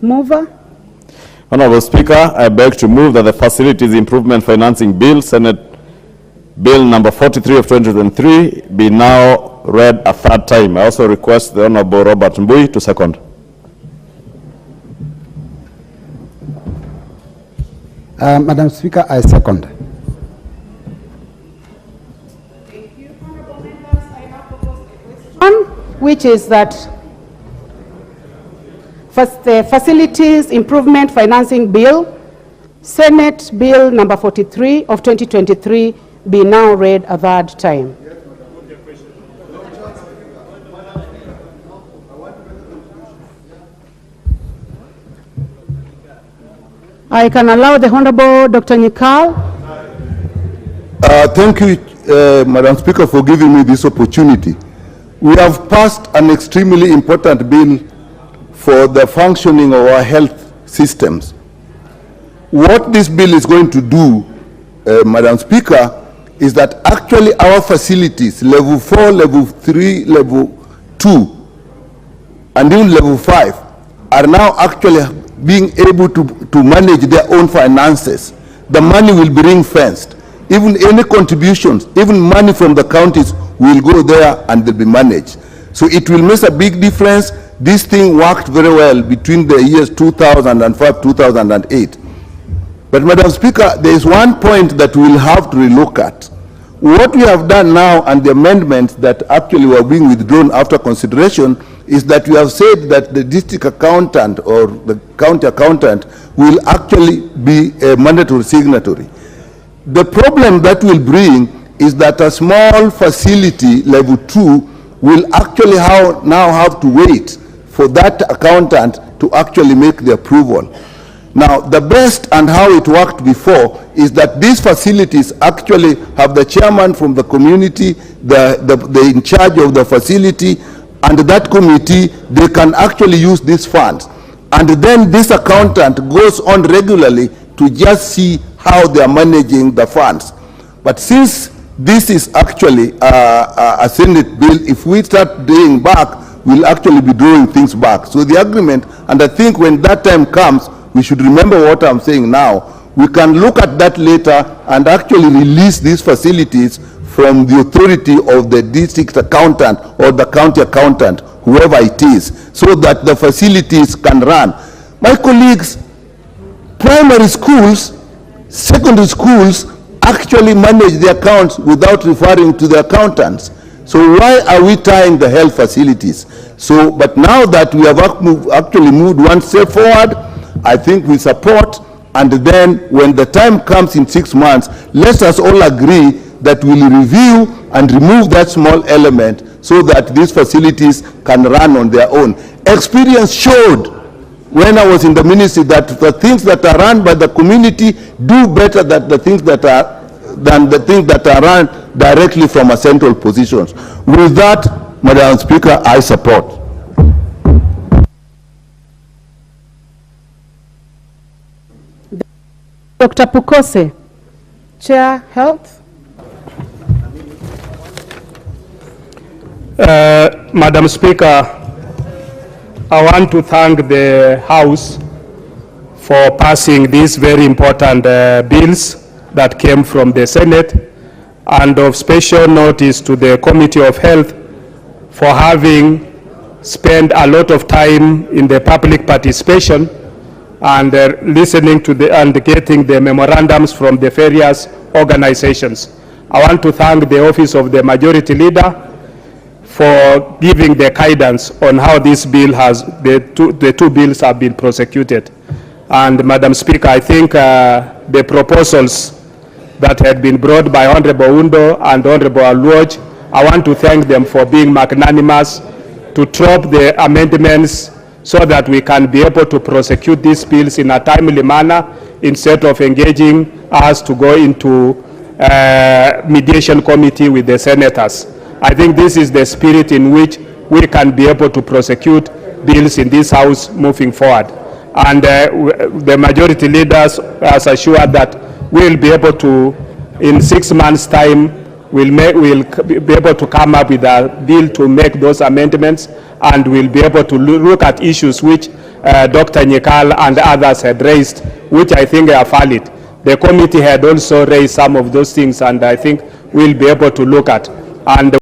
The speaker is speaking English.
Mover. Honorable Speaker, I beg to move that the Facilities Improvement Financing Bill, Senate Bill number 43 of 2023, be now read a third time. I also request the Honorable Robert Mbui to second. Madam Speaker, I second. Thank you, honorable members. I now propose a question, which is that the Facilities Improvement Financing Bill, Senate Bill number 43 of 2023, be now read a third time. I can allow the Honorable Dr. Nyikal. Thank you, Madam Speaker, for giving me this opportunity. We have passed an extremely important bill for the functioning of our health systems. What this bill is going to do, Madam Speaker, is that actually our facilities, level 4, level 3, level 2, and even level 5, are now actually being able to manage their own finances. The money will be ring-fenced. Even any contributions, even money from the counties will go there and they'll be managed. So it will make a big difference. This thing worked very well between the years 2005, 2008. But Madam Speaker, there is one point that we'll have to relook at. What we have done now and the amendments that actually were being withdrawn after consideration is that we have said that the district accountant or the county accountant will actually be a mandatory signatory. The problem that will bring is that a small facility, level 2, will actually now have to wait for that accountant to actually make the approval. Now, the best and how it worked before is that these facilities actually have the chairman from the community, the in charge of the facility, and that committee, they can actually use these funds. And then this accountant goes on regularly to just see how they are managing the funds. But since this is actually a Senate bill, if we start doing back, we'll actually be drawing things back. So the agreement, and I think when that time comes, we should remember what I'm saying now. We can look at that later and actually release these facilities from the authority of the district accountant or the county accountant, whoever it is, so that the facilities can run. My colleagues, primary schools, secondary schools actually manage the accounts without referring to the accountants. So why are we tying the health facilities? So, but now that we have actually moved one step forward, I think we support, and then when the time comes in 6 months, let us all agree that we'll review and remove that small element so that these facilities can run on their own. Experience showed when I was in the ministry that the things that are run by the community do better than the things that are run directly from a central positions. With that, Madam Speaker, I support. Dr. Pukose, Chair, Health. Madam Speaker, I want to thank the House for passing these very important bills that came from the Senate, and of special notice to the Committee of Health for having spent a lot of time in the public participation and listening to and getting the memorandums from the various organizations. I want to thank the Office of the Majority Leader for giving the guidance on how this bill has, the two bills have been prosecuted. And Madam Speaker, I think the proposals that had been brought by Honorable Undo and Honorable Aluoj, I want to thank them for being magnanimous to drop the amendments so that we can be able to prosecute these bills in a timely manner instead of engaging us to go into mediation committee with the senators. I think this is the spirit in which we can be able to prosecute bills in this House moving forward. And the majority leaders has assured that we'll be able to, in 6 months' time, we'll be able to come up with a bill to make those amendments, and we'll be able to look at issues which Dr. Nyikal and others had raised, which I think are valid. The committee had also raised some of those things, and I think we'll be able to look at. And